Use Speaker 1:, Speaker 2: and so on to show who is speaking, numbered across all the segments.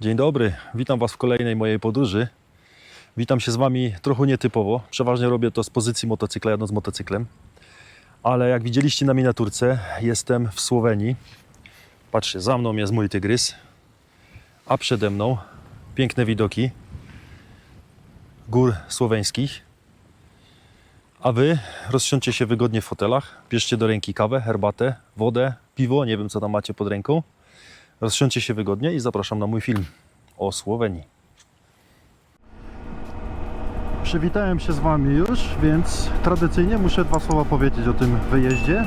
Speaker 1: Dzień dobry, witam Was w kolejnej mojej podróży. Witam się z Wami trochę nietypowo. Przeważnie robię to z pozycji motocykla, jadąc motocyklem. Ale jak widzieliście na miniaturce, jestem w Słowenii. Patrzcie, za mną jest mój tygrys, a przede mną piękne widoki gór słoweńskich. A Wy rozsiądźcie się wygodnie w fotelach, bierzcie do ręki kawę, herbatę, wodę, piwo, nie wiem co tam macie pod ręką. Rozsiądźcie się wygodnie i zapraszam na mój film o Słowenii. Przywitałem się z Wami już, więc tradycyjnie muszę dwa słowa powiedzieć o tym wyjeździe.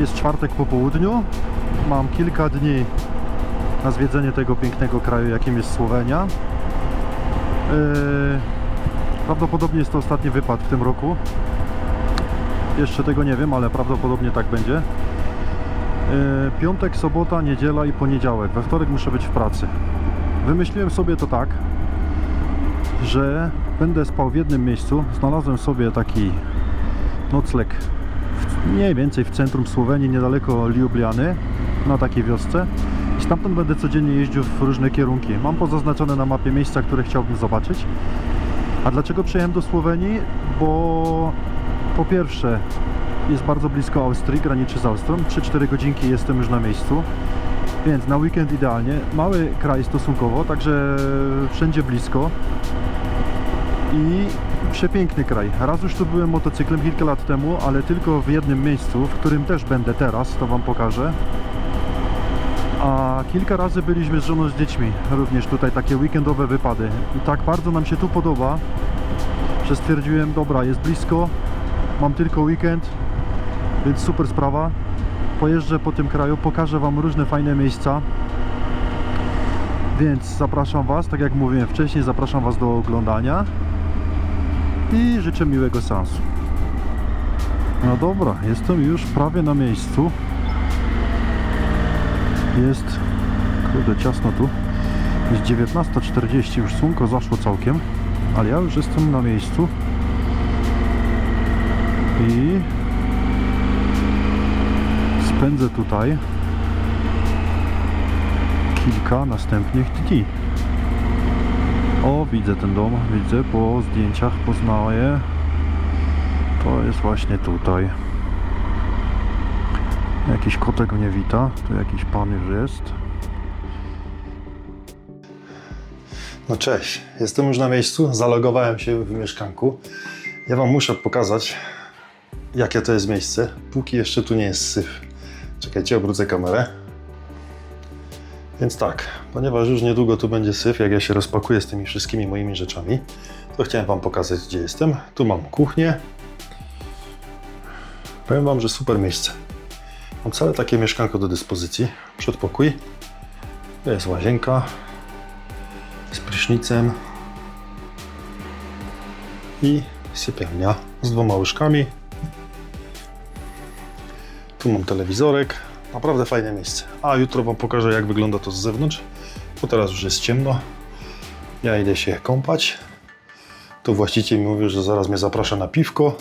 Speaker 1: Jest czwartek po południu. Mam kilka dni na zwiedzenie tego pięknego kraju, jakim jest Słowenia. Prawdopodobnie jest to ostatni wypad w tym roku. Jeszcze tego nie wiem, ale prawdopodobnie tak będzie. Piątek, sobota, niedziela i poniedziałek. We wtorek muszę być w pracy. Wymyśliłem sobie to tak, że będę spał w jednym miejscu. Znalazłem sobie taki nocleg mniej więcej w centrum Słowenii, niedaleko Ljubljany, na takiej wiosce. I stamtąd będę codziennie jeździł w różne kierunki. Mam pozaznaczone na mapie miejsca, które chciałbym zobaczyć. A dlaczego przyjechałem do Słowenii? Bo po pierwsze jest bardzo blisko Austrii, graniczy z Austrią. 3-4 godzinki jestem już na miejscu. Więc na weekend idealnie. Mały kraj stosunkowo, także wszędzie blisko. I przepiękny kraj. Raz już tu byłem motocyklem kilka lat temu, ale tylko w jednym miejscu, w którym też będę teraz, to Wam pokażę. A kilka razy byliśmy z żoną, z dziećmi, również tutaj takie weekendowe wypady. I tak bardzo nam się tu podoba, że stwierdziłem, dobra, jest blisko, mam tylko weekend, więc super sprawa. Pojeżdżę po tym kraju, pokażę Wam różne fajne miejsca. Więc zapraszam Was, tak jak mówiłem wcześniej, zapraszam Was do oglądania i życzę miłego seansu. No dobra, jestem już prawie na miejscu. Jest, kurde, ciasno tu. Jest 19:40, już słonko zaszło całkiem, ale ja już jestem na miejscu i spędzę tutaj kilka następnych dni. O, widzę ten dom, widzę po zdjęciach, poznaję. To jest właśnie tutaj. Jakiś kotek mnie wita, tu jakiś pan już jest. No cześć, jestem już na miejscu, zalogowałem się w mieszkanku. Ja Wam muszę pokazać, jakie to jest miejsce, póki jeszcze tu nie jest syf. Czekajcie, obrócę kamerę. Więc tak, ponieważ już niedługo tu będzie syf, jak ja się rozpakuję z tymi wszystkimi moimi rzeczami, to chciałem Wam pokazać, gdzie jestem. Tu mam kuchnię. Powiem Wam, że super miejsce. Mam całe takie mieszkanko do dyspozycji. Przedpokój. To jest łazienka z prysznicem i sypialnia z 2 łóżkami. Tu mam telewizorek. Naprawdę fajne miejsce. A jutro Wam pokażę, jak wygląda to z zewnątrz, bo teraz już jest ciemno. Ja idę się kąpać. Tu właściciel mi mówił, że zaraz mnie zaprasza na piwko.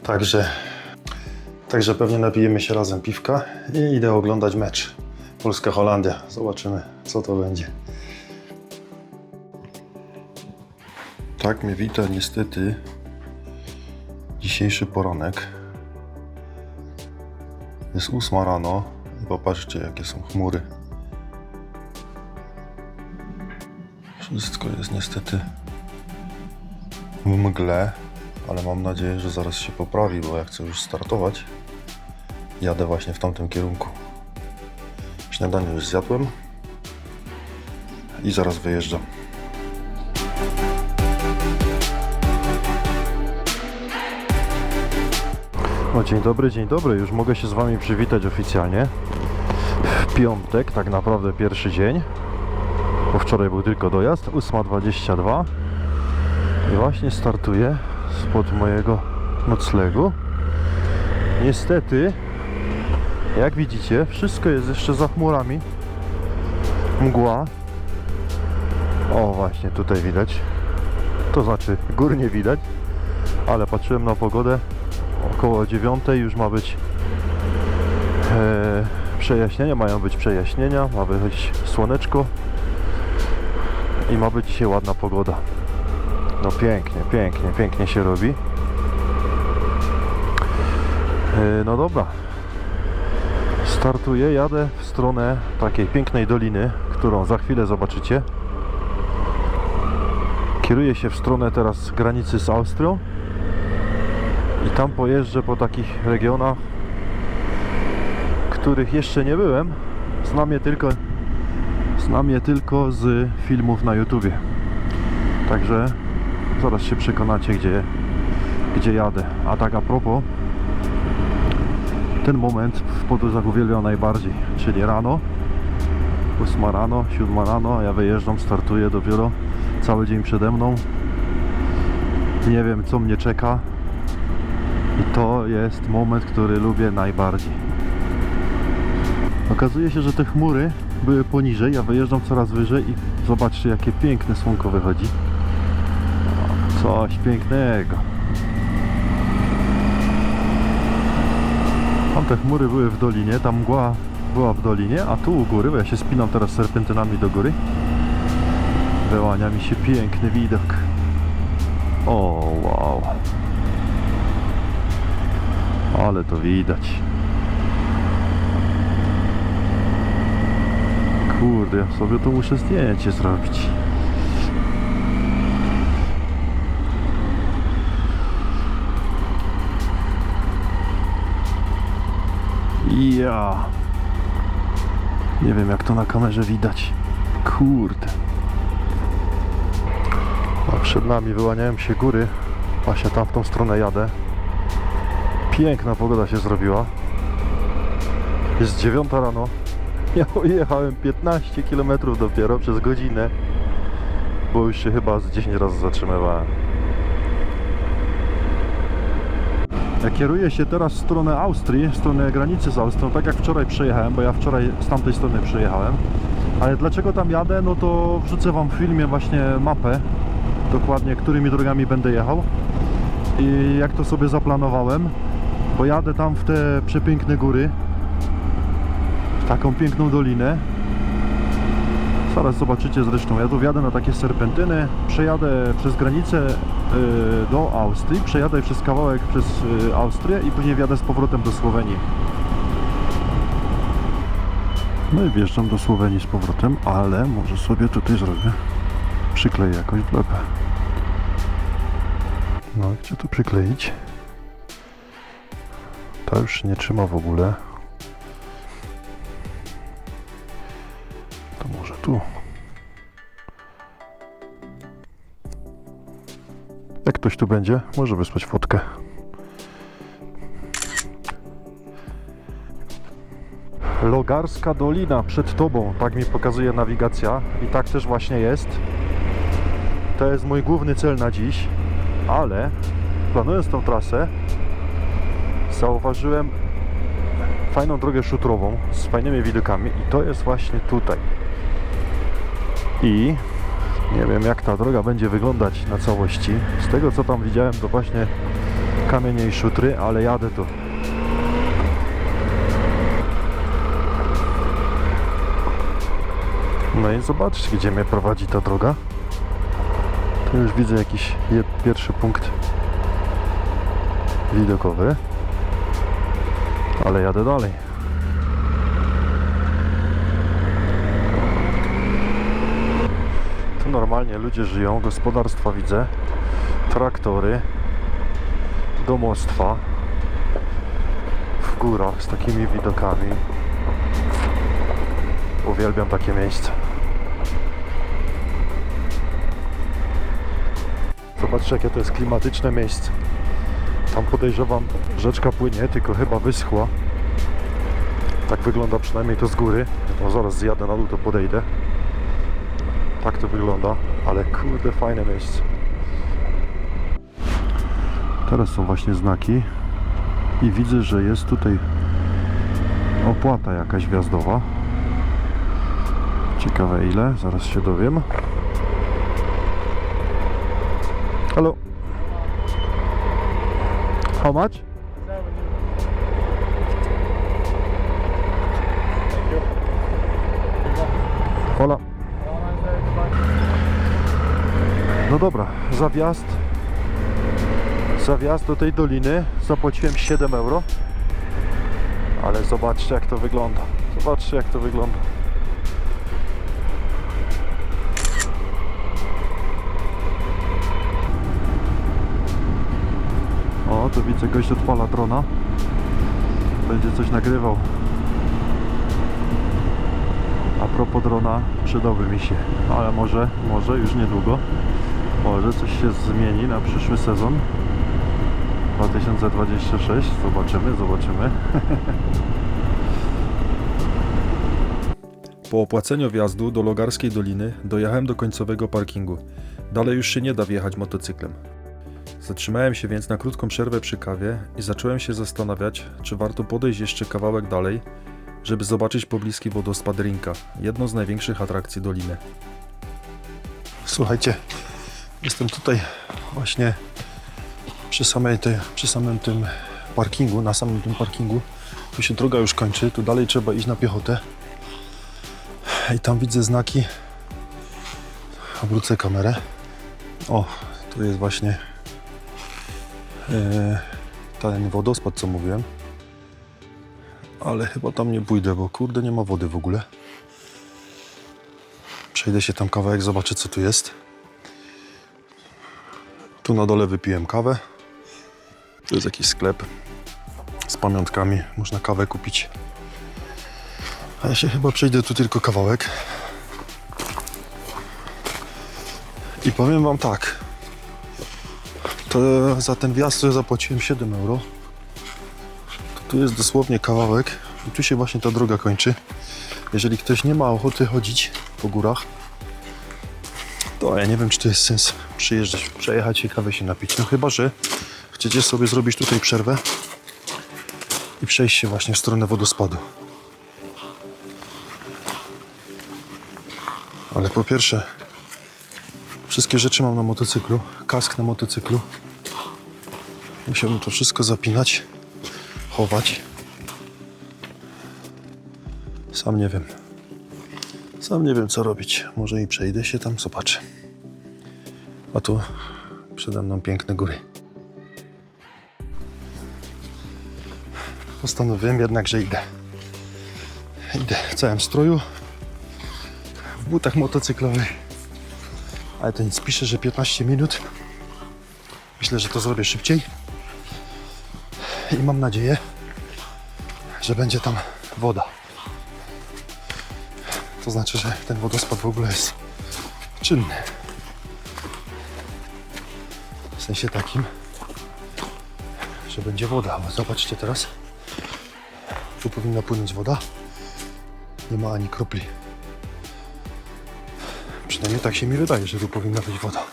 Speaker 1: Także pewnie napijemy się razem piwka i idę oglądać mecz Polska-Holandia. Zobaczymy, co to będzie. Tak mnie wita niestety dzisiejszy poranek. Jest 8 rano i popatrzcie, jakie są chmury. Wszystko jest niestety w mgle, ale mam nadzieję, że zaraz się poprawi, bo ja chcę już startować. Jadę właśnie w tamtym kierunku. Śniadanie już zjadłem i zaraz wyjeżdżam. No, dzień dobry, już mogę się z Wami przywitać oficjalnie. W piątek, tak naprawdę pierwszy dzień, bo wczoraj był tylko dojazd, 8:22 i właśnie startuję spod mojego noclegu. Niestety, jak widzicie, wszystko jest jeszcze za chmurami. Mgła. O, właśnie tutaj widać. To znaczy, gór nie widać, ale patrzyłem na pogodę. Około 9 już ma być przejaśnienia, mają być przejaśnienia, ma wychodzić słoneczko. i ma być dzisiaj ładna pogoda. No pięknie, pięknie, pięknie się robi. No dobra. Startuję, jadę w stronę takiej pięknej doliny, którą za chwilę zobaczycie. Kieruję się w stronę teraz granicy z Austrią i tam pojeżdżę po takich regionach, których jeszcze nie byłem. Znam je tylko z filmów na YouTubie. Także zaraz się przekonacie, gdzie jadę. A tak a propos, ten moment w podróżach uwielbiam najbardziej, czyli rano, 8 rano, 7 rano, ja wyjeżdżam, startuję dopiero, cały dzień przede mną, nie wiem co mnie czeka i to jest moment, który lubię najbardziej. Okazuje się, że te chmury były poniżej, ja wyjeżdżam coraz wyżej i zobaczcie, jakie piękne słonko wychodzi. Coś pięknego. Tam te chmury były w dolinie, tam mgła była w dolinie, a tu u góry, bo ja się spinam teraz serpentynami do góry, wyłania mi się piękny widok. O, wow. Ale to widać. Kurde, ja sobie tu muszę zdjęcie zrobić. Ja nie wiem, jak to na kamerze widać. Kurde. A przed nami wyłaniają się góry. Właśnie tam w tą stronę jadę. Piękna pogoda się zrobiła. Jest 9 rano. Ja jechałem 15 km dopiero przez godzinę, bo już się chyba z 10 razy zatrzymywałem. Ja kieruję się teraz w stronę Austrii, w stronę granicy z Austrią, tak jak wczoraj przejechałem, bo ja wczoraj z tamtej strony przejechałem. Ale dlaczego tam jadę, no to wrzucę wam w filmie właśnie mapę, dokładnie którymi drogami będę jechał i jak to sobie zaplanowałem, bo jadę tam w te przepiękne góry, w taką piękną dolinę. Zaraz zobaczycie zresztą, ja tu wjadę na takie serpentyny, przejadę przez granicę do Austrii, przejadę przez kawałek przez Austrię i później wjadę z powrotem do Słowenii. No i wjeżdżam do Słowenii z powrotem, ale może sobie tutaj zrobię, przykleję jakoś wlepę. No, gdzie tu przykleić? Ta już nie trzyma w ogóle. To może tu. Jak ktoś tu będzie, może wysłać fotkę. Logarska Dolina przed tobą, tak mi pokazuje nawigacja i tak też właśnie jest. To jest mój główny cel na dziś, ale planując tą trasę zauważyłem fajną drogę szutrową z fajnymi widokami i to jest właśnie tutaj. I nie wiem, jak ta droga będzie wyglądać na całości. Z tego co tam widziałem, to właśnie kamienie i szutry, ale jadę tu. No i zobaczcie, gdzie mnie prowadzi ta droga. Tu już widzę jakiś pierwszy punkt widokowy, ale jadę dalej. Tu normalnie ludzie żyją, gospodarstwa widzę, traktory, domostwa w górach z takimi widokami. Uwielbiam takie miejsce. Zobaczcie, jakie to jest klimatyczne miejsce. Tam podejrzewam, rzeczka płynie, tylko chyba wyschła. Tak wygląda przynajmniej to z góry. No zaraz zjadę na dół, to podejdę. Tak to wygląda, ale kurde, fajne miejsce. Teraz są właśnie znaki i widzę, że jest tutaj opłata jakaś wjazdowa. Ciekawe ile, zaraz się dowiem. Hello. How much? Hola. dobra, za wjazd do tej doliny zapłaciłem 7 euro. Ale zobaczcie jak to wygląda. Zobaczcie jak to wygląda. O, tu widzę, gość odpala drona. Będzie coś nagrywał. A propos drona, przydałby mi się. Ale może już niedługo. Może coś się zmieni na przyszły sezon 2026. Zobaczymy. Po opłaceniu wjazdu do Logarskiej Doliny dojechałem do końcowego parkingu. Dalej już się nie da wjechać motocyklem. Zatrzymałem się więc na krótką przerwę przy kawie i zacząłem się zastanawiać, czy warto podejść jeszcze kawałek dalej, żeby zobaczyć pobliski wodospad Rinka, jedną z największych atrakcji doliny. Słuchajcie, jestem tutaj właśnie przy samym tym parkingu, na samym tym parkingu. Tu się droga już kończy, tu dalej trzeba iść na piechotę. I tam widzę znaki. Obrócę kamerę. O, tu jest właśnie ten wodospad, co mówiłem. Ale chyba tam nie pójdę, bo kurde nie ma wody w ogóle. Przejdę się tam kawałek, zobaczę co tu jest. Tu na dole wypiłem kawę. Tu jest jakiś sklep z pamiątkami. Można kawę kupić. A ja się chyba przejdę tu tylko kawałek. I powiem wam tak. To za ten wjazd to ja zapłaciłem 7 euro. To tu jest dosłownie kawałek. I tu się właśnie ta droga kończy. Jeżeli ktoś nie ma ochoty chodzić po górach, to ja nie wiem, czy to jest sens przyjeżdżać, przejechać się, kawę się napić. No chyba, że chcecie sobie zrobić tutaj przerwę i przejść się właśnie w stronę wodospadu. Ale po pierwsze, wszystkie rzeczy mam na motocyklu, kask na motocyklu. Musiałbym to wszystko zapinać, chować. Sam nie wiem co robić. Może i przejdę się tam, zobaczę. A tu przede mną piękne góry. Postanowiłem jednak, że idę. Idę w całym stroju, w butach motocyklowych. Ale to nic, pisze, że 15 minut. Myślę, że to zrobię szybciej. I mam nadzieję, że będzie tam woda. To znaczy, że ten wodospad w ogóle jest czynny. W sensie takim, że będzie woda. Bo zobaczcie teraz. Tu powinna płynąć woda. Nie ma ani kropli. Przynajmniej tak się mi wydaje, że tu powinna być woda.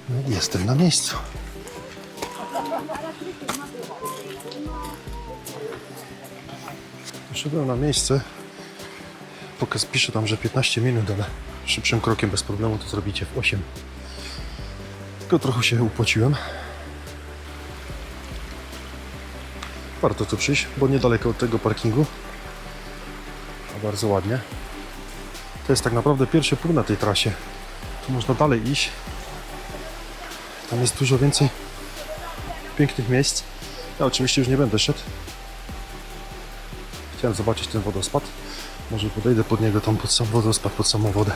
Speaker 1: No i jestem na miejscu. Doszedłem na miejsce. Pokaz pisze tam, że 15 minut, ale szybszym krokiem bez problemu to zrobicie w 8. Tylko trochę się upociłem. Warto tu przyjść, bo niedaleko od tego parkingu. A bardzo ładnie. To jest tak naprawdę pierwszy próg na tej trasie. Tu można dalej iść. Tam jest dużo więcej pięknych miejsc. Ja oczywiście już nie będę szedł. Chciałem zobaczyć ten wodospad. Może podejdę pod niego tam pod sam wodospad, pod samą wodę.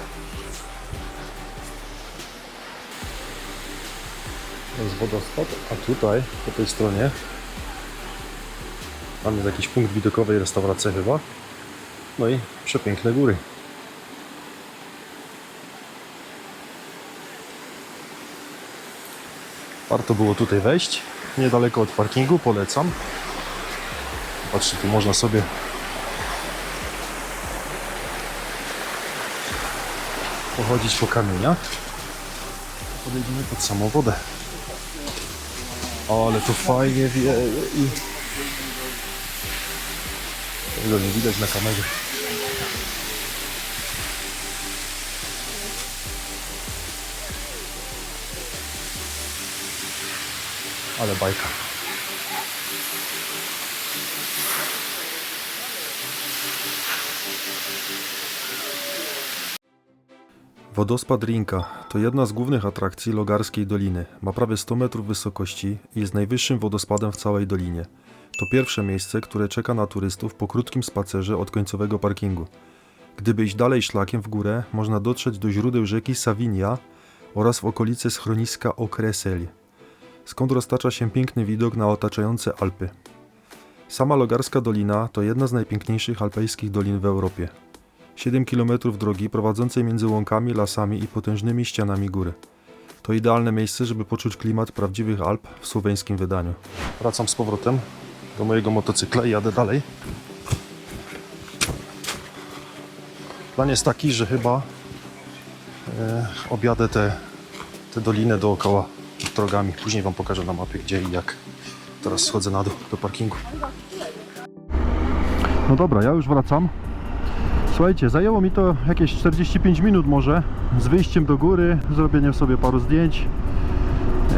Speaker 1: To jest wodospad, a tutaj, po tej stronie, tam jest jakiś punkt widokowej restauracji chyba. No i przepiękne góry. Warto było tutaj wejść. Niedaleko od parkingu, polecam. Patrzcie, tu można sobie pochodzić po kamieniach. Podejdziemy pod samą wodę. Ale to fajnie wieje i tego nie widać na kamerze. Ale bajka. Wodospad Rinka to jedna z głównych atrakcji Logarskiej Doliny. Ma prawie 100 metrów wysokości i jest najwyższym wodospadem w całej dolinie. To pierwsze miejsce, które czeka na turystów po krótkim spacerze od końcowego parkingu. Gdyby iść dalej szlakiem w górę, można dotrzeć do źródeł rzeki Savinia oraz w okolice schroniska Okresel, skąd roztacza się piękny widok na otaczające Alpy. Sama Logarska Dolina to jedna z najpiękniejszych alpejskich dolin w Europie. 7 km drogi prowadzącej między łąkami, lasami i potężnymi ścianami góry. To idealne miejsce, żeby poczuć klimat prawdziwych Alp w słoweńskim wydaniu. Wracam z powrotem do mojego motocykla i jadę dalej. Plan jest taki, że chyba objadę tę dolinę dookoła drogami. Później Wam pokażę na mapie gdzie i jak. Teraz schodzę na dół do parkingu. No dobra, ja już wracam. Słuchajcie, zajęło mi to jakieś 45 minut może z wyjściem do góry, zrobieniem sobie paru zdjęć,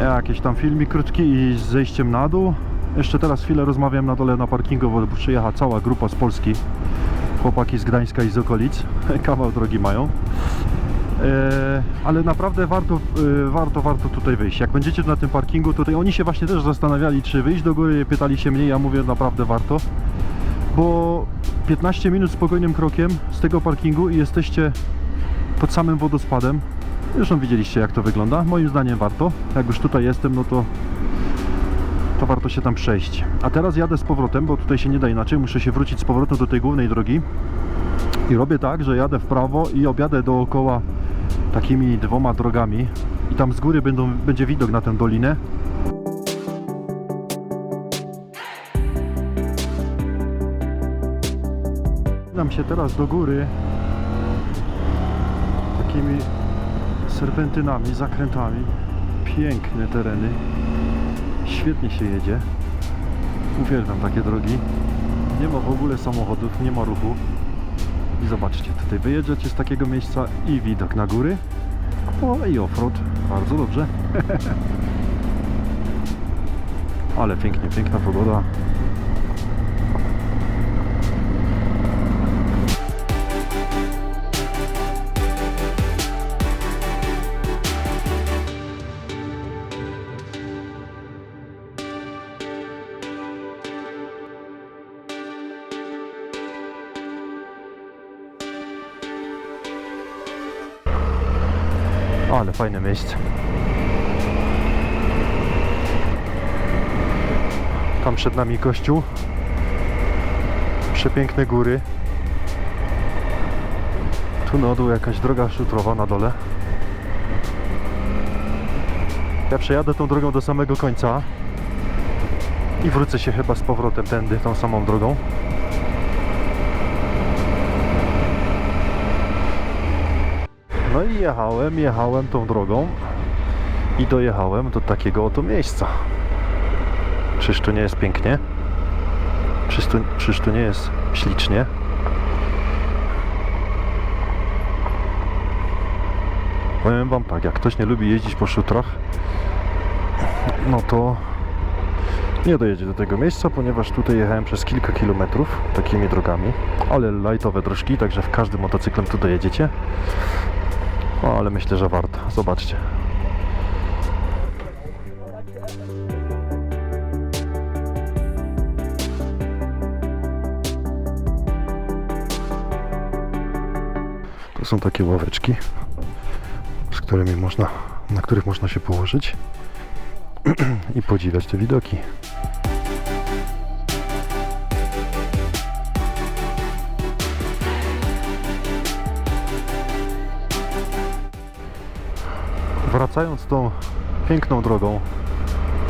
Speaker 1: jakiś tam filmik krótki i z zejściem na dół. Jeszcze teraz chwilę rozmawiam na dole na parkingu, bo przyjechała cała grupa z Polski. Chłopaki z Gdańska i z okolic. Kawał drogi mają. Ale naprawdę warto tutaj wyjść. Jak będziecie na tym parkingu, tutaj oni się właśnie też zastanawiali, czy wyjść do góry, pytali się mnie, ja mówię naprawdę warto. Bo 15 minut spokojnym krokiem z tego parkingu i jesteście pod samym wodospadem. Zresztą widzieliście jak to wygląda. Moim zdaniem warto. Jak już tutaj jestem, no to warto się tam przejść. A teraz jadę z powrotem, bo tutaj się nie da inaczej. Muszę się wrócić z powrotem do tej głównej drogi. I robię tak, że jadę w prawo i objadę dookoła takimi dwoma drogami. I tam z góry będzie widok na tę dolinę. Nam się teraz do góry takimi serpentynami, zakrętami. Piękne tereny. Świetnie się jedzie. Uwielbiam takie drogi. Nie ma w ogóle samochodów, nie ma ruchu. I zobaczcie, tutaj wyjeżdżacie z takiego miejsca i widok na góry. O, i offroad. Bardzo dobrze. Ale pięknie, piękna pogoda. Ale fajne miejsce. Tam przed nami kościół. Przepiękne góry. Tu na dół jakaś droga szutrowa na dole. Ja przejadę tą drogą do samego końca i wrócę się chyba z powrotem tędy, tą samą drogą. No i jechałem tą drogą i dojechałem do takiego oto miejsca. Czyż to nie jest pięknie? Czyż to nie jest ślicznie? Powiem Wam tak, jak ktoś nie lubi jeździć po szutrach, no to nie dojedzie do tego miejsca, ponieważ tutaj jechałem przez kilka kilometrów takimi drogami, ale lightowe drożki, także w każdym motocyklem tu dojedziecie. No, ale myślę, że warto. Zobaczcie. To są takie ławeczki, na których można się położyć i podziwiać te widoki. Wracając tą piękną drogą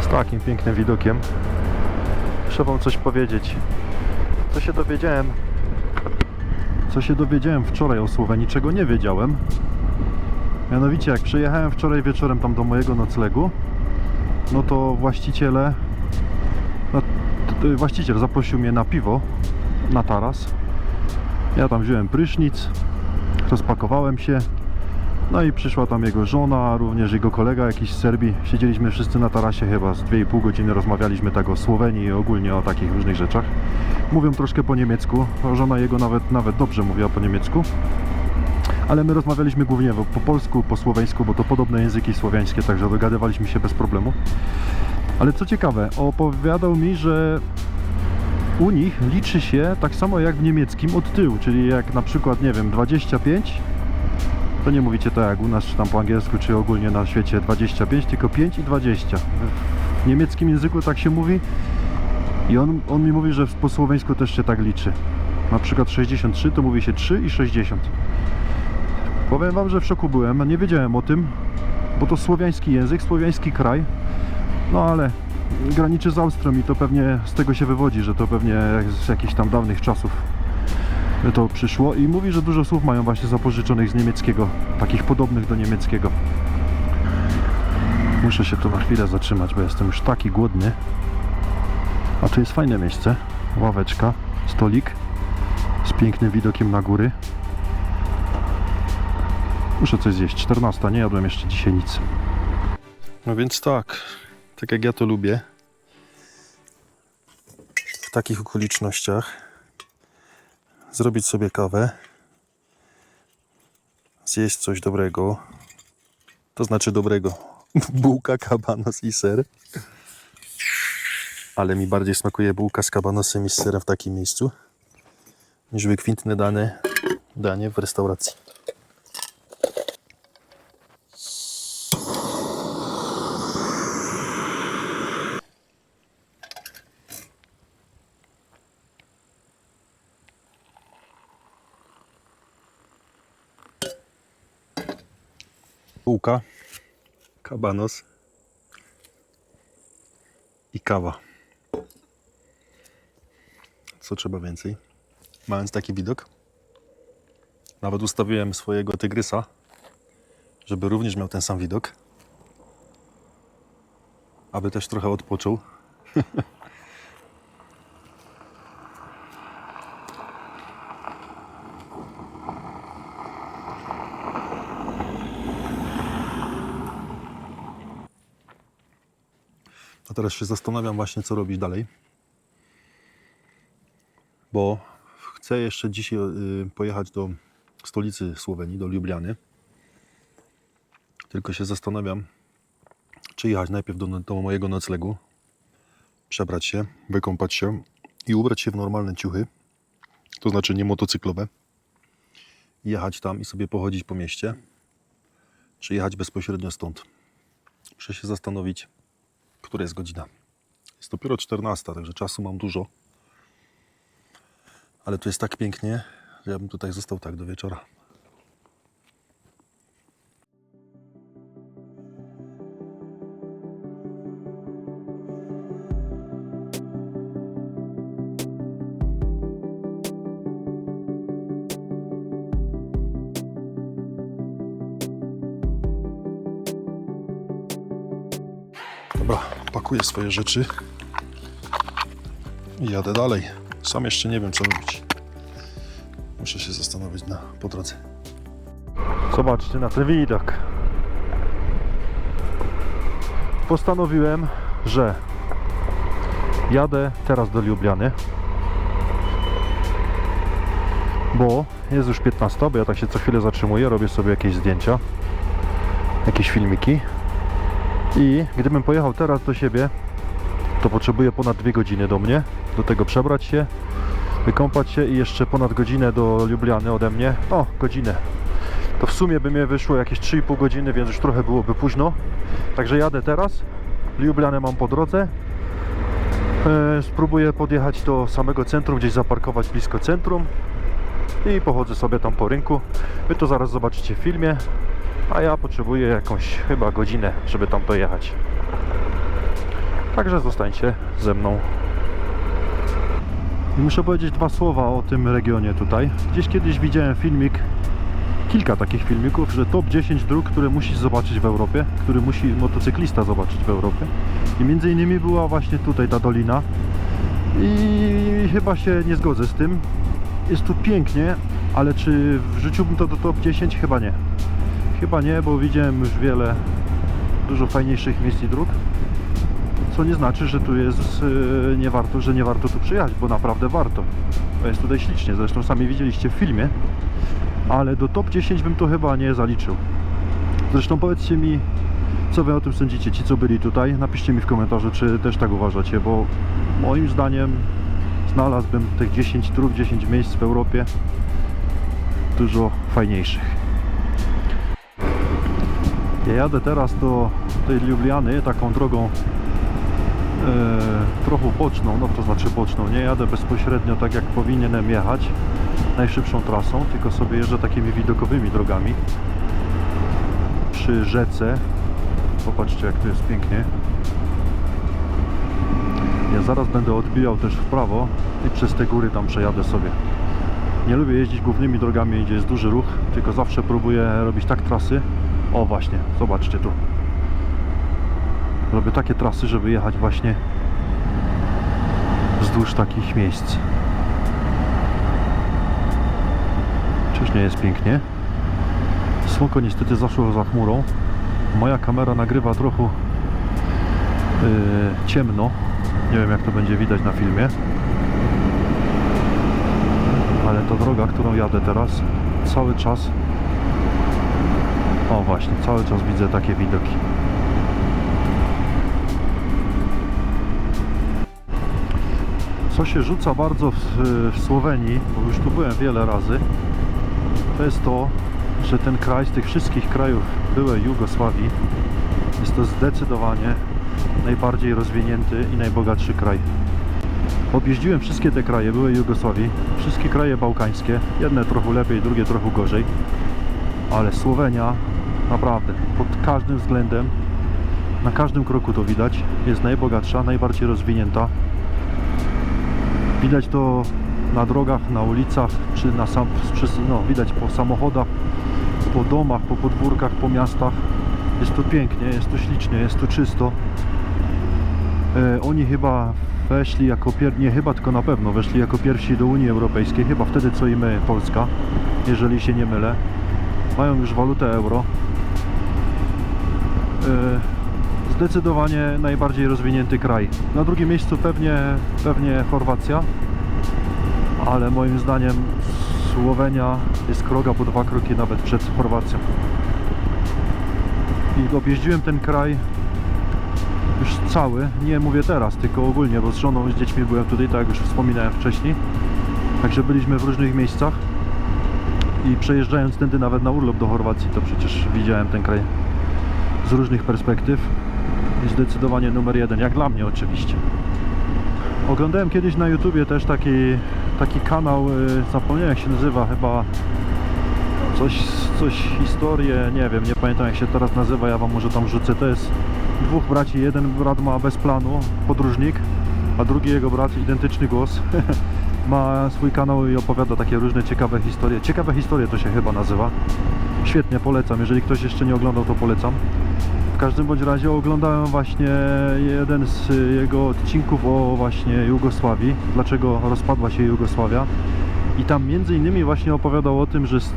Speaker 1: z takim pięknym widokiem, muszę Wam coś powiedzieć. Co się dowiedziałem wczoraj o Słowenii, czego nie wiedziałem. Mianowicie jak przyjechałem wczoraj wieczorem tam do mojego noclegu, no to właściciel zaprosił mnie na piwo, na taras. Ja tam wziąłem prysznic, rozpakowałem się. No i przyszła tam jego żona, również jego kolega jakiś z Serbii. Siedzieliśmy wszyscy na tarasie chyba z 2,5 godziny, rozmawialiśmy tak o Słowenii i ogólnie o takich różnych rzeczach. Mówią troszkę po niemiecku, żona jego nawet dobrze mówiła po niemiecku. ale my rozmawialiśmy głównie po polsku, po słoweńsku, bo to podobne języki słowiańskie, także dogadywaliśmy się bez problemu. Ale co ciekawe, opowiadał mi, że u nich liczy się tak samo jak w niemieckim od tyłu, czyli jak na przykład, nie wiem, 25, to nie mówicie tak jak u nas, czy tam po angielsku, czy ogólnie na świecie 25, tylko 5 i 20. W niemieckim języku tak się mówi i on mi mówi, że po słoweńsku też się tak liczy. Na przykład 63 to mówi się 3 i 60. Powiem wam, że w szoku byłem, nie wiedziałem o tym, bo to słowiański język, słowiański kraj, no ale graniczy z Austrią i to pewnie z tego się wywodzi, że to pewnie z jakichś tam dawnych czasów to przyszło i mówi, że dużo słów mają właśnie zapożyczonych z niemieckiego, takich podobnych do niemieckiego. Muszę się tu na chwilę zatrzymać, bo jestem już taki głodny. A tu jest fajne miejsce, ławeczka, stolik z pięknym widokiem na góry. Muszę coś zjeść, 14, nie jadłem jeszcze dzisiaj nic. No więc tak jak ja to lubię, w takich okolicznościach zrobić sobie kawę, zjeść coś dobrego, to znaczy dobrego, bułka, kabanos i ser, ale mi bardziej smakuje bułka z kabanosem i z serem w takim miejscu niż wykwintne danie w restauracji. Bułka, kabanos i kawa. Co trzeba więcej? Mając taki widok, nawet ustawiłem swojego tygrysa, żeby również miał ten sam widok, aby też trochę odpoczął. A teraz się zastanawiam właśnie, co robić dalej, bo chcę jeszcze dzisiaj pojechać do stolicy Słowenii, do Lubliany. Tylko się zastanawiam, czy jechać najpierw do mojego noclegu, przebrać się, wykąpać się i ubrać się w normalne ciuchy, to znaczy nie motocyklowe, jechać tam i sobie pochodzić po mieście, czy jechać bezpośrednio stąd. Muszę się zastanowić, która jest godzina. Jest dopiero 14, także czasu mam dużo. Ale tu jest tak pięknie, że ja bym tutaj został tak do wieczora. Dobra, pakuję swoje rzeczy i jadę dalej. Sam jeszcze nie wiem, co robić. Muszę się zastanowić po drodze. Zobaczcie na ten widok. Postanowiłem, że jadę teraz do Lubliany, bo jest już 15, bo ja tak się co chwilę zatrzymuję, robię sobie jakieś zdjęcia, jakieś filmiki. I gdybym pojechał teraz do siebie, to potrzebuję ponad 2 godziny do mnie, do tego przebrać się, wykąpać się i jeszcze ponad godzinę do Lubliany ode mnie, no godzinę. To w sumie by mnie wyszło jakieś 3,5 godziny, więc już trochę byłoby późno. Także jadę teraz, Lublianę mam po drodze. Spróbuję podjechać do samego centrum, gdzieś zaparkować blisko centrum i pochodzę sobie tam po rynku. Wy to zaraz zobaczycie w filmie. A ja potrzebuję jakąś chyba godzinę, żeby tam dojechać. Także zostańcie ze mną. I muszę powiedzieć 2 słowa o tym regionie tutaj. Gdzieś kiedyś widziałem filmik, kilka takich filmików, że top 10 dróg, które musisz zobaczyć w Europie, które musi motocyklista zobaczyć w Europie. I między innymi była właśnie tutaj ta dolina. I chyba się nie zgodzę z tym. Jest tu pięknie, ale czy wrzuciłbym to do top 10? Chyba nie. Chyba nie, bo widziałem już dużo fajniejszych miejsc i dróg, co nie znaczy, że tu jest nie warto tu przyjechać, bo naprawdę warto. To jest tutaj ślicznie, zresztą sami widzieliście w filmie, ale do top 10 bym to chyba nie zaliczył. Zresztą powiedzcie mi, co wy o tym sądzicie, ci co byli tutaj. Napiszcie mi w komentarzu, czy też tak uważacie, bo moim zdaniem znalazłbym tych 10 dróg, 10 miejsc w Europie dużo fajniejszych. Ja jadę teraz do tej Lubliany taką drogą trochę boczną, no to znaczy boczną, nie jadę bezpośrednio tak jak powinienem jechać najszybszą trasą, tylko sobie jeżdżę takimi widokowymi drogami przy rzece. Popatrzcie, jak tu jest pięknie. Ja zaraz będę odbijał też w prawo i przez te góry tam przejadę sobie. Nie lubię jeździć głównymi drogami, gdzie jest duży ruch, tylko zawsze próbuję robić tak trasy. O właśnie, zobaczcie tu. Robię takie trasy, żeby jechać właśnie wzdłuż takich miejsc. Czyż nie jest pięknie? Słonko niestety zaszło za chmurą. Moja kamera nagrywa trochę ciemno. Nie wiem, jak to będzie widać na filmie. Ale ta droga, którą jadę teraz, cały czas... O właśnie, cały czas widzę takie widoki. Co się rzuca bardzo w Słowenii, bo już tu byłem wiele razy, to jest to, że ten kraj z tych wszystkich krajów byłej Jugosławii jest to zdecydowanie najbardziej rozwinięty i najbogatszy kraj. Objeździłem wszystkie te kraje byłej Jugosławii, wszystkie kraje bałkańskie, jedne trochę lepiej, drugie trochę gorzej, ale Słowenia naprawdę pod każdym względem, na każdym kroku to widać, jest najbogatsza, najbardziej rozwinięta. Widać to na drogach, na ulicach, czy widać po samochodach, po domach, po podwórkach, po miastach. Jest to pięknie, jest to ślicznie, jest to czysto. Oni chyba weszli jako nie chyba, tylko na pewno weszli jako pierwsi do Unii Europejskiej, chyba wtedy co i my, Polska, jeżeli się nie mylę. Mają już walutę euro. Zdecydowanie najbardziej rozwinięty kraj. Na drugim miejscu pewnie Chorwacja, ale moim zdaniem Słowenia jest krok albo 2 kroki nawet przed Chorwacją. I objeździłem ten kraj już cały, nie mówię teraz, tylko ogólnie, bo z żoną i z dziećmi byłem tutaj, tak jak już wspominałem wcześniej. Także byliśmy w różnych miejscach i przejeżdżając tędy nawet na urlop do Chorwacji, to przecież widziałem ten kraj z różnych perspektyw i zdecydowanie numer 1, jak dla mnie oczywiście. Oglądałem kiedyś na YouTubie też taki kanał, zapomniałem jak się nazywa, chyba coś historię, nie wiem, nie pamiętam jak się teraz nazywa, ja wam może tam rzucę. To jest 2 braci, jeden brat ma bez planu, podróżnik, a drugi jego brat, identyczny głos, ma swój kanał i opowiada takie różne ciekawe historie. Ciekawe historie to się chyba nazywa. Świetnie, polecam, jeżeli ktoś jeszcze nie oglądał, to polecam. W każdym bądź razie oglądałem właśnie jeden z jego odcinków o właśnie Jugosławii, dlaczego rozpadła się Jugosławia, i tam między innymi właśnie opowiadał o tym, że z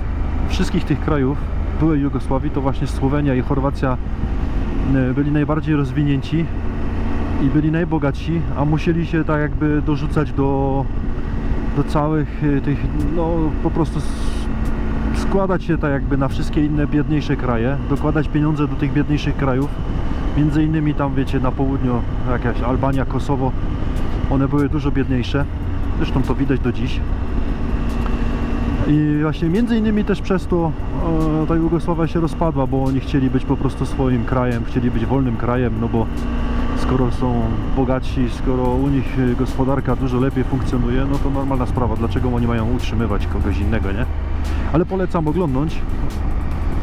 Speaker 1: wszystkich tych krajów byłej Jugosławii to właśnie Słowenia i Chorwacja byli najbardziej rozwinięci i byli najbogatsi, a musieli się tak jakby dorzucać do całych tych, no po prostu składać się tak jakby na wszystkie inne biedniejsze kraje, dokładać pieniądze do tych biedniejszych krajów, między innymi tam wiecie na południu jakaś Albania, Kosowo, one były dużo biedniejsze, zresztą to widać do dziś. I właśnie między innymi też przez to ta Jugosławia się rozpadła, bo oni chcieli być po prostu swoim krajem, chcieli być wolnym krajem, no bo skoro są bogatsi, skoro u nich gospodarka dużo lepiej funkcjonuje, no to normalna sprawa, dlaczego oni mają utrzymywać kogoś innego, nie? Ale polecam oglądnąć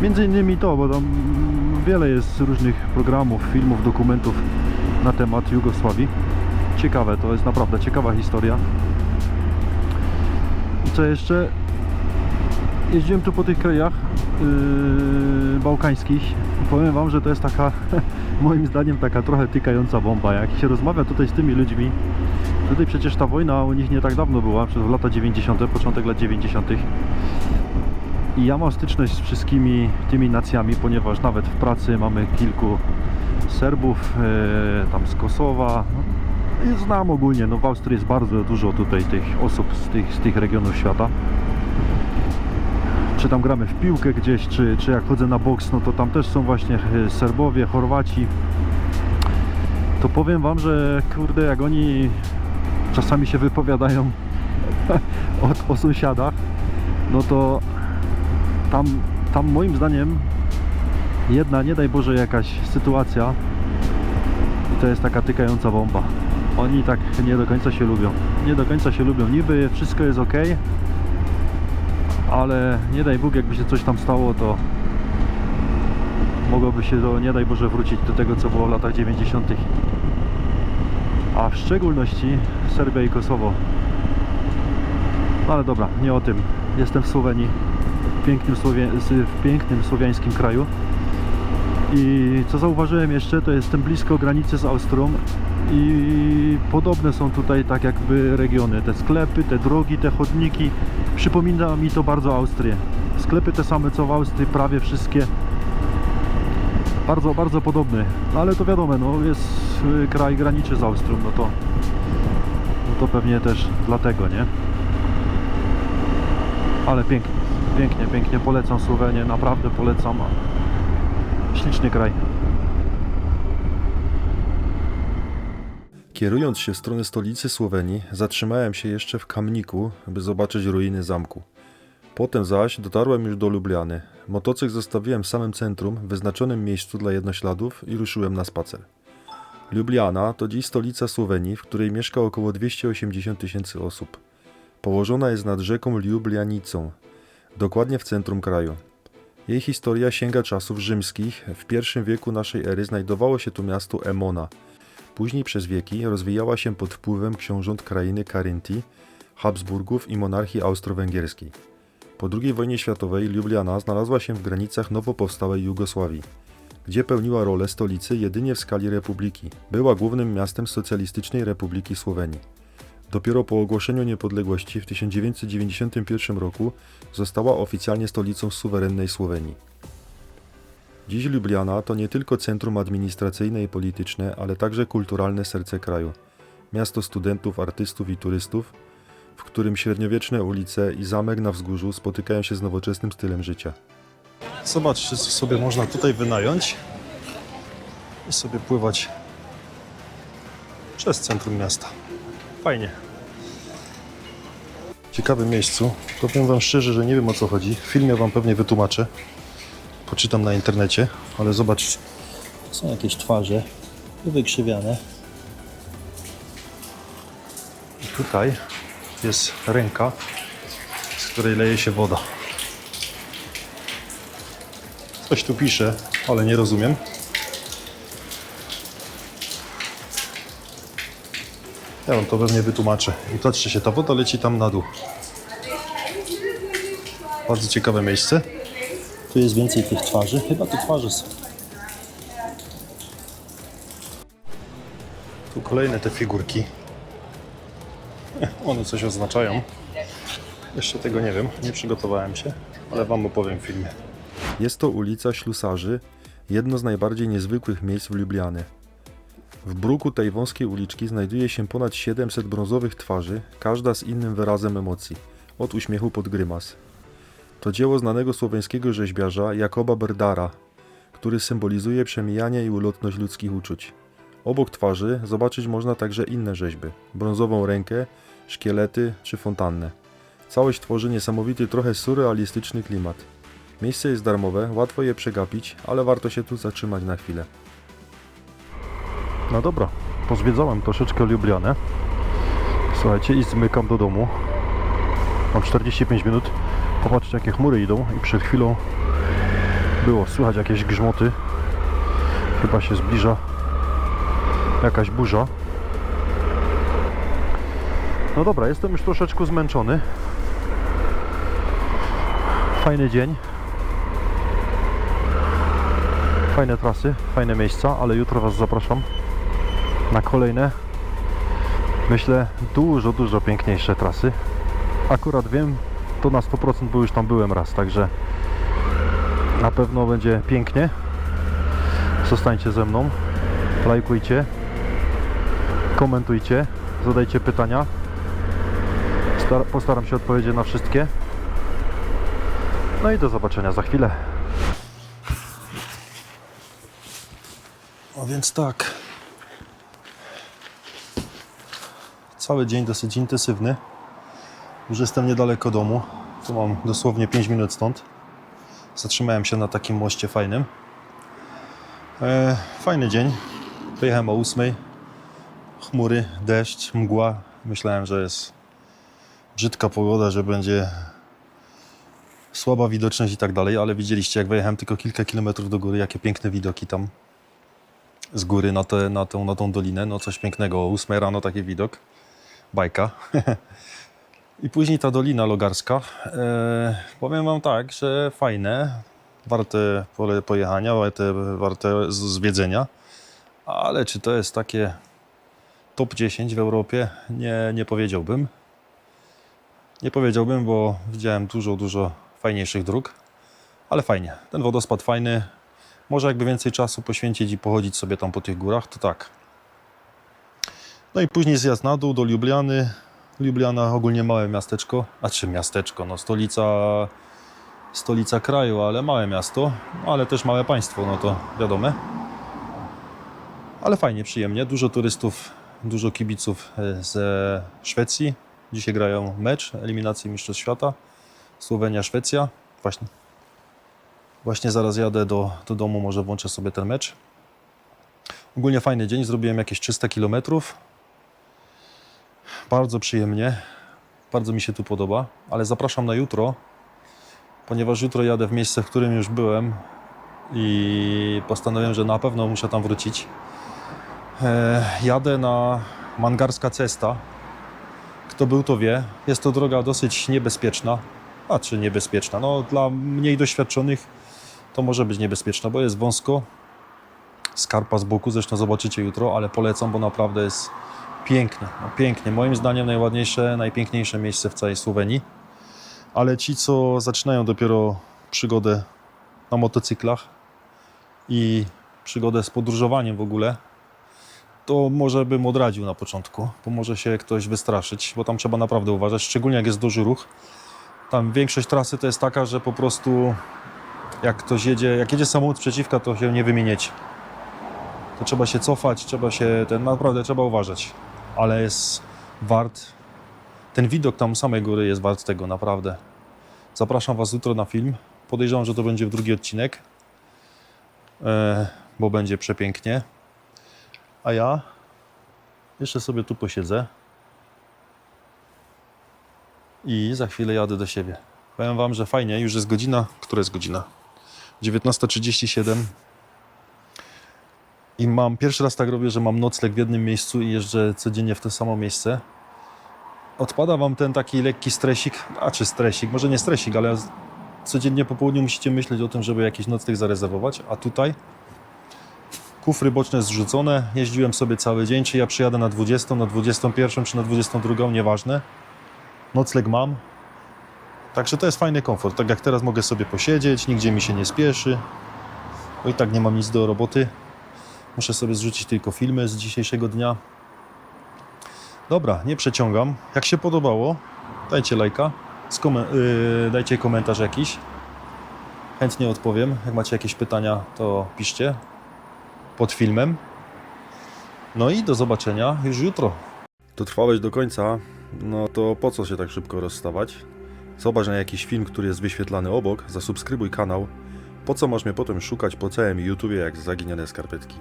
Speaker 1: między innymi to, bo tam wiele jest różnych programów, filmów, dokumentów na temat Jugosławii. Ciekawe, to jest naprawdę ciekawa historia. I co jeszcze? Jeździłem tu po tych krajach bałkańskich i powiem wam, że to jest taka moim zdaniem taka trochę tykająca bomba. Jak się rozmawia tutaj z tymi ludźmi, tutaj przecież ta wojna u nich nie tak dawno była, przez lata 90., początek lat 90. I ja mam styczność z wszystkimi tymi nacjami, ponieważ nawet w pracy mamy kilku Serbów, tam z Kosowa. I znam ogólnie, no w Austrii jest bardzo dużo tutaj tych osób z tych regionów świata. czy tam gramy w piłkę gdzieś, czy jak chodzę na boks, no to tam też są właśnie Serbowie, Chorwaci. To powiem wam, że kurde, jak oni czasami się wypowiadają o sąsiadach, no to tam moim zdaniem jedna, nie daj Boże, jakaś sytuacja i to jest taka tykająca bomba. Oni tak nie do końca się lubią. Nie do końca się lubią. Niby wszystko jest ok, ale nie daj Bóg, jakby się coś tam stało, to mogłoby się to, nie daj Boże, wrócić do tego, co było w latach 90. A w szczególności Serbia i Kosowo. No ale dobra, nie o tym. Jestem w Słowenii, w pięknym słowiańskim kraju. I co zauważyłem jeszcze, to jestem blisko granicy z Austrią i podobne są tutaj tak jakby regiony. Te sklepy, te drogi, te chodniki. Przypomina mi to bardzo Austrię. Sklepy te same co w Austrii, prawie wszystkie. Bardzo, bardzo podobny. No ale to wiadomo, no jest kraj graniczy z Austrią, no to pewnie też dlatego, nie? Ale pięknie, pięknie, pięknie. Polecam Słowenię, naprawdę polecam. Śliczny kraj.
Speaker 2: Kierując się w stronę stolicy Słowenii, zatrzymałem się jeszcze w Kamniku, by zobaczyć ruiny zamku. Potem zaś dotarłem już do Lubliany. Motocykl zostawiłem w samym centrum, wyznaczonym miejscu dla jednośladów i ruszyłem na spacer. Lubliana to dziś stolica Słowenii, w której mieszka około 280 000 osób. Położona jest nad rzeką Ljubljanicą, dokładnie w centrum kraju. Jej historia sięga czasów rzymskich. W I wieku naszej ery znajdowało się tu miasto Emona. Później przez wieki rozwijała się pod wpływem książąt krainy Karyntii, Habsburgów i monarchii austro-węgierskiej. Po II wojnie światowej Lubliana znalazła się w granicach nowo powstałej Jugosławii, gdzie pełniła rolę stolicy jedynie w skali republiki. Była głównym miastem Socjalistycznej Republiki Słowenii. Dopiero po ogłoszeniu niepodległości w 1991 roku została oficjalnie stolicą suwerennej Słowenii. Dziś Lubliana to nie tylko centrum administracyjne i polityczne, ale także kulturalne serce kraju. Miasto studentów, artystów i turystów, w którym średniowieczne ulice i zamek na wzgórzu spotykają się z nowoczesnym stylem życia.
Speaker 1: Zobaczcie, co sobie można tutaj wynająć i sobie pływać przez centrum miasta. Fajnie. W ciekawym miejscu. Powiem wam szczerze, że nie wiem, o co chodzi. W filmie wam pewnie wytłumaczę. Poczytam na internecie, ale zobaczcie. Są jakieś twarze wykrzywiane. I tutaj jest ręka, z której leje się woda. Coś tu pisze, ale nie rozumiem. Ja wam to pewnie wytłumaczę. I patrzcie się, ta woda leci tam na dół. Bardzo ciekawe miejsce. Tu jest więcej tych twarzy. Chyba tu twarze są. Tu kolejne te figurki. One coś oznaczają. Jeszcze tego nie wiem, nie przygotowałem się, ale wam opowiem w filmie.
Speaker 2: Jest to ulica Ślusarzy, jedno z najbardziej niezwykłych miejsc w Lublianie. W bruku tej wąskiej uliczki znajduje się ponad 700 brązowych twarzy, każda z innym wyrazem emocji, od uśmiechu pod grymas. To dzieło znanego słoweńskiego rzeźbiarza Jakoba Berdara, który symbolizuje przemijanie i ulotność ludzkich uczuć. Obok twarzy zobaczyć można także inne rzeźby, brązową rękę, szkielety czy fontannę. Całość tworzy niesamowity, trochę surrealistyczny klimat. Miejsce jest darmowe, łatwo je przegapić, ale warto się tu zatrzymać na chwilę.
Speaker 1: No dobra, pozwiedzałem troszeczkę Lublianę. Słuchajcie, i zmykam do domu. Mam 45 minut. Popatrzcie, jakie chmury idą i przed chwilą było słychać jakieś grzmoty. Chyba się zbliża jakaś burza. No dobra, jestem już troszeczkę zmęczony. Fajny dzień. Fajne trasy, fajne miejsca, ale jutro was zapraszam na kolejne, myślę, dużo piękniejsze trasy. Akurat wiem, to na 100%, bo już tam byłem raz, także na pewno będzie pięknie. Zostańcie ze mną, lajkujcie, komentujcie, zadajcie pytania. Postaram się odpowiedzieć na wszystkie. No i do zobaczenia za chwilę. A więc tak. Cały dzień dosyć intensywny. Już jestem niedaleko domu. Tu mam dosłownie 5 minut stąd. Zatrzymałem się na takim moście fajnym. Fajny dzień. Wyjechałem o 8. Chmury, deszcz, mgła. Myślałem, że jest brzydka pogoda, że będzie słaba widoczność i tak dalej, ale widzieliście, jak wyjechałem tylko kilka kilometrów do góry, jakie piękne widoki tam z góry na tą dolinę. No coś pięknego. O 8 rano taki widok. Bajka. I później ta dolina logarska. Powiem wam tak, że fajne, warte pojechania, warte zwiedzenia, ale czy to jest takie top 10 w Europie? Nie powiedziałbym. Nie powiedziałbym, bo widziałem dużo fajniejszych dróg, ale fajnie. Ten wodospad fajny. Może jakby więcej czasu poświęcić i pochodzić sobie tam po tych górach, to tak. No i później zjazd na dół do Lubliany. Lubliana ogólnie małe miasteczko, miasteczko, no stolica kraju, ale małe miasto, no ale też małe państwo, no to wiadome. Ale fajnie, przyjemnie, dużo turystów, dużo kibiców ze Szwecji. Dzisiaj grają mecz eliminacji Mistrzostw Świata, Słowenia-Szwecja. Właśnie zaraz jadę do domu, może włączę sobie ten mecz. Ogólnie fajny dzień, zrobiłem jakieś 300 km. Bardzo przyjemnie, bardzo mi się tu podoba, ale zapraszam na jutro, ponieważ jutro jadę w miejsce, w którym już byłem i postanowiłem, że na pewno muszę tam wrócić. Jadę na Mangarska Cesta. Kto był, to wie. Jest to droga dosyć niebezpieczna, niebezpieczna, no dla mniej doświadczonych to może być niebezpieczna, bo jest wąsko, skarpa z boku, zresztą zobaczycie jutro, ale polecam, bo naprawdę jest piękne, no pięknie. Moim zdaniem najładniejsze, najpiękniejsze miejsce w całej Słowenii. Ale ci, co zaczynają dopiero przygodę na motocyklach i przygodę z podróżowaniem w ogóle, to może bym odradził na początku, bo może się ktoś wystraszyć, bo tam trzeba naprawdę uważać, szczególnie jak jest duży ruch. Tam większość trasy to jest taka, że po prostu jak ktoś jedzie, jak jedzie samochód przeciwka, to się nie wymieniecie. To trzeba się cofać, naprawdę trzeba uważać. Ale jest wart, ten widok tam samej góry jest wart tego, naprawdę. Zapraszam was jutro na film. Podejrzewam, że to będzie drugi odcinek, bo będzie przepięknie. A ja jeszcze sobie tu posiedzę i za chwilę jadę do siebie. Powiem wam, że fajnie, już jest godzina, która jest godzina? 19:37. I pierwszy raz tak robię, że mam nocleg w jednym miejscu i jeżdżę codziennie w to samo miejsce. Odpada wam ten taki lekki stresik, stresik, może nie stresik, ale codziennie po południu musicie myśleć o tym, żeby jakiś nocleg zarezerwować, a tutaj kufry boczne zrzucone, jeździłem sobie cały dzień, czy ja przyjadę na 20, na 21, czy na 22, nieważne. Nocleg mam, także to jest fajny komfort, tak jak teraz mogę sobie posiedzieć, nigdzie mi się nie spieszy, bo i tak nie mam nic do roboty. Muszę sobie zrzucić tylko filmy z dzisiejszego dnia. Dobra, nie przeciągam. Jak się podobało, dajcie lajka, dajcie komentarz jakiś. Chętnie odpowiem. Jak macie jakieś pytania, to piszcie pod filmem. No i do zobaczenia już jutro.
Speaker 2: Dotrwałeś do końca, no to po co się tak szybko rozstawać? Zobacz na jakiś film, który jest wyświetlany obok, zasubskrybuj kanał. Po co masz mnie potem szukać po całym YouTubie jak zaginione skarpetki?